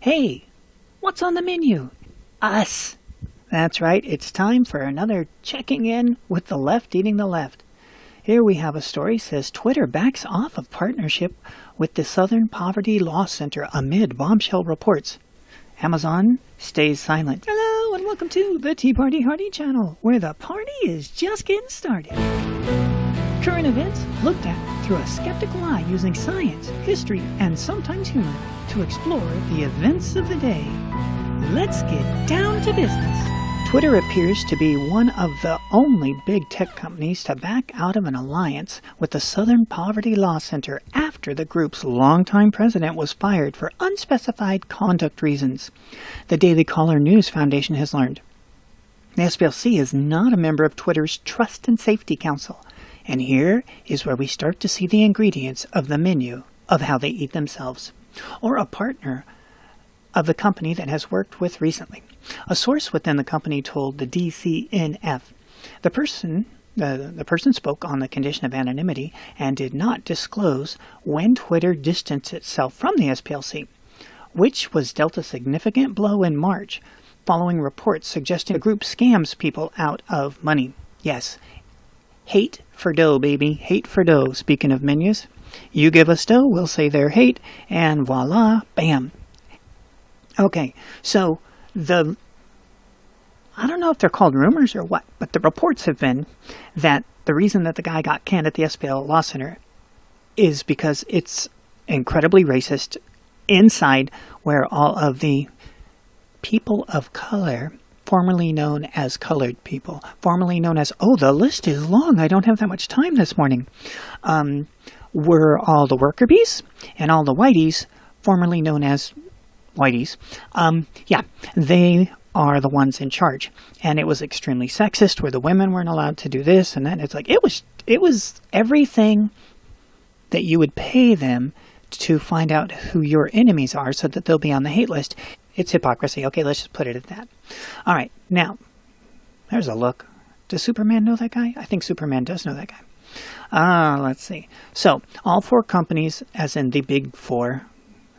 Hey, what's on the menu? Us. That's right, it's time for another checking in with the left eating the left. Here we have a story says Twitter backs off of partnership with the Southern Poverty Law Center amid bombshell reports. Amazon stays silent. Hello and welcome to the Tea Party Hardy channel, where the party is just getting started. Current events looked at through a skeptical eye using science, history, and sometimes humor to explore the events of the day. Let's get down to business. Twitter appears to be one of the only big tech companies to back out of an alliance with the Southern Poverty Law Center after the group's longtime president was fired for unspecified conduct reasons, the Daily Caller News Foundation has learned. The SPLC is not a member of Twitter's Trust and Safety Council, and here is where we start to see the ingredients of the menu of how they eat themselves, or a partner of the company that has worked with recently. A source within the company told the DCNF the person spoke on the condition of anonymity and did not disclose when Twitter distanced itself from the SPLC, which was dealt a significant blow in March, following reports suggesting the group scams people out of money. Yes, hate for dough, baby. Hate for dough. Speaking of menus, you give us dough, we'll say they're hate, and voila, bam. Okay, so I don't know if they're called rumors or what, but the reports have been that the reason that the guy got canned at the SPL Law Center is because it's incredibly racist inside, where all of the people of color, formerly known as colored people, formerly known as, the list is long, I don't have that much time this morning, were all the worker bees and all the whiteys, formerly known as whiteys. They are the ones in charge. And it was extremely sexist, where the women weren't allowed to do this and that. It's like, it was everything that you would pay them to find out who your enemies are so that they'll be on the hate list. It's hypocrisy. Okay, let's just put it at that. All right, now, there's a look. Does Superman know that guy? I think Superman does know that guy. Let's see. So, all four companies, as in the big four,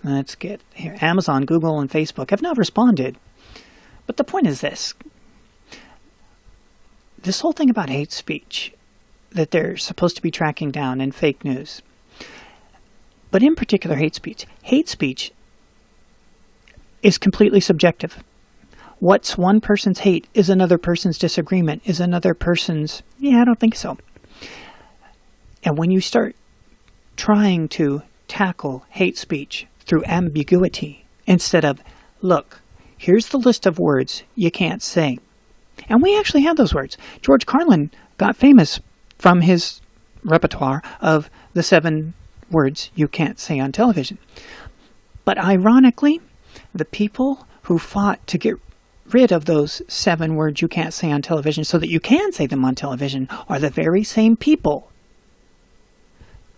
let's get here, Amazon, Google, and Facebook, have not responded. But the point is this. This whole thing about hate speech that they're supposed to be tracking down and fake news. But in particular, hate speech is completely subjective. What's one person's hate is another person's disagreement, is another person's, I don't think so. And when you start trying to tackle hate speech through ambiguity instead of, look, here's the list of words you can't say. And we actually have those words. George Carlin got famous from his repertoire of the 7 words you can't say on television. But ironically, the people who fought to get rid of those 7 words you can't say on television so that you can say them on television are the very same people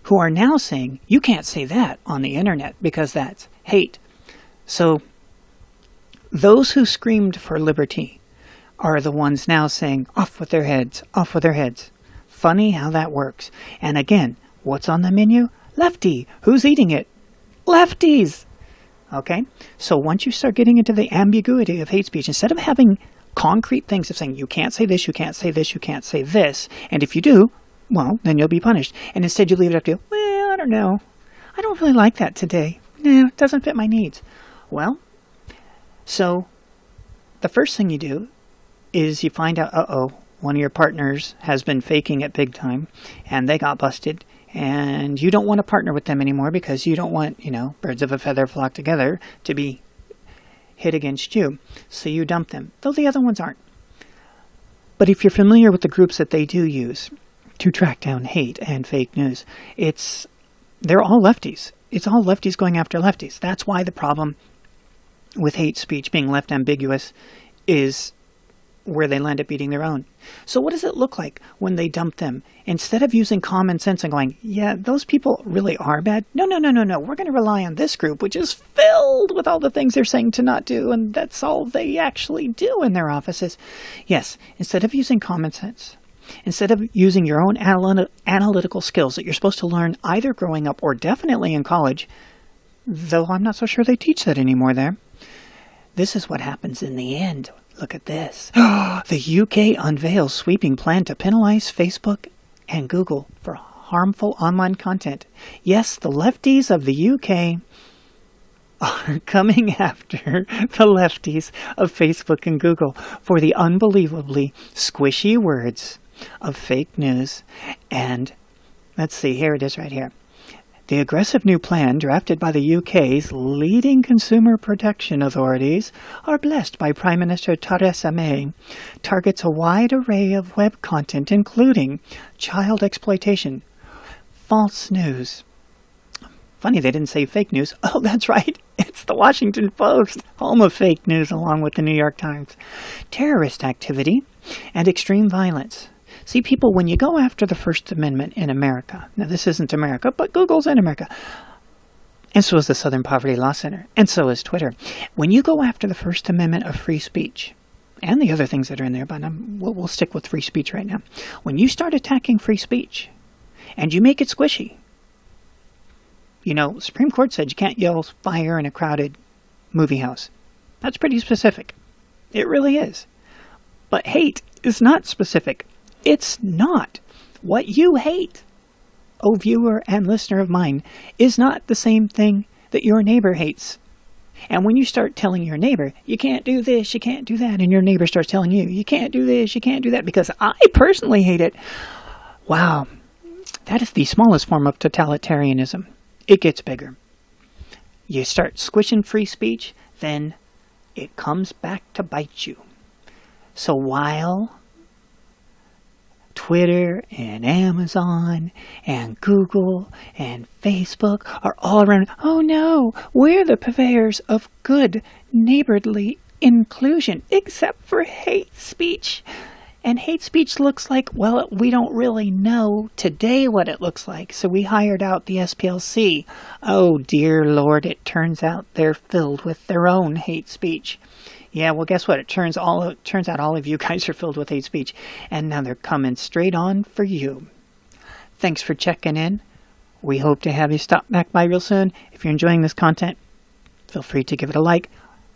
who are now saying you can't say that on the internet because that's hate. So those who screamed for liberty are the ones now saying, off with their heads, off with their heads. Funny how that works. And again, what's on the menu? Lefty. Who's eating it? Lefties. Okay? So once you start getting into the ambiguity of hate speech, instead of having concrete things of saying, you can't say this, you can't say this, you can't say this, and if you do, well, then you'll be punished. And instead you leave it up to, I don't know. I don't really like that today. It doesn't fit my needs. Well, so the first thing you do is you find out, one of your partners has been faking it big time and they got busted, and you don't want to partner with them anymore because you don't want, birds of a feather flock together to be hit against you. So you dump them, though the other ones aren't. But if you're familiar with the groups that they do use to track down hate and fake news, they're all lefties. It's all lefties going after lefties. That's why the problem with hate speech being left ambiguous is where they land up eating their own. So what does it look like when they dump them? Instead of using common sense and going, those people really are bad. No. We're going to rely on this group, which is filled with all the things they're saying to not do, and that's all they actually do in their offices. Yes, instead of using common sense, instead of using your own analytical skills that you're supposed to learn either growing up or definitely in college, though I'm not so sure they teach that anymore there. This is what happens in the end. Look at this. The UK unveils sweeping plan to penalize Facebook and Google for harmful online content. Yes, the lefties of the UK are coming after the lefties of Facebook and Google for the unbelievably squishy words of fake news. And let's see, here it is right here. The aggressive new plan drafted by the UK's leading consumer protection authorities are blessed by Prime Minister Theresa May targets a wide array of web content including child exploitation, false news. Funny they didn't say fake news. Oh, that's right. It's the Washington Post, home of fake news along with the New York Times. Terrorist activity and extreme violence. See, people, when you go after the First Amendment in America, now this isn't America, but Google's in America, and so is the Southern Poverty Law Center, and so is Twitter. When you go after the First Amendment of free speech, and the other things that are in there, but we'll stick with free speech right now. When you start attacking free speech, and you make it squishy, you know, Supreme Court said you can't yell fire in a crowded movie house. That's pretty specific. It really is. But hate is not specific. It's not. What you hate, oh viewer and listener of mine, is not the same thing that your neighbor hates. And when you start telling your neighbor, you can't do this, you can't do that, and your neighbor starts telling you, you can't do this, you can't do that, because I personally hate it. Wow. That is the smallest form of totalitarianism. It gets bigger. You start squishing free speech, then it comes back to bite you. So while Twitter and Amazon and Google and Facebook are all around, oh no, we're the purveyors of good neighborly inclusion, except for hate speech. And hate speech looks like, well, we don't really know today what it looks like, so we hired out the SPLC. Oh, dear Lord, it turns out they're filled with their own hate speech. Yeah, well, guess what? It turns out all of you guys are filled with hate speech, and now they're coming straight on for you. Thanks for checking in. We hope to have you stop back by real soon. If you're enjoying this content, feel free to give it a like.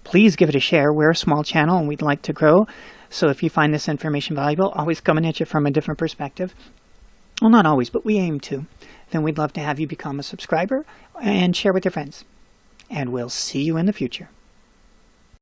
Please give it a share. We're a small channel, and we'd like to grow. So if you find this information valuable, always coming at you from a different perspective, well, not always, but we aim to, then we'd love to have you become a subscriber and share with your friends. And we'll see you in the future.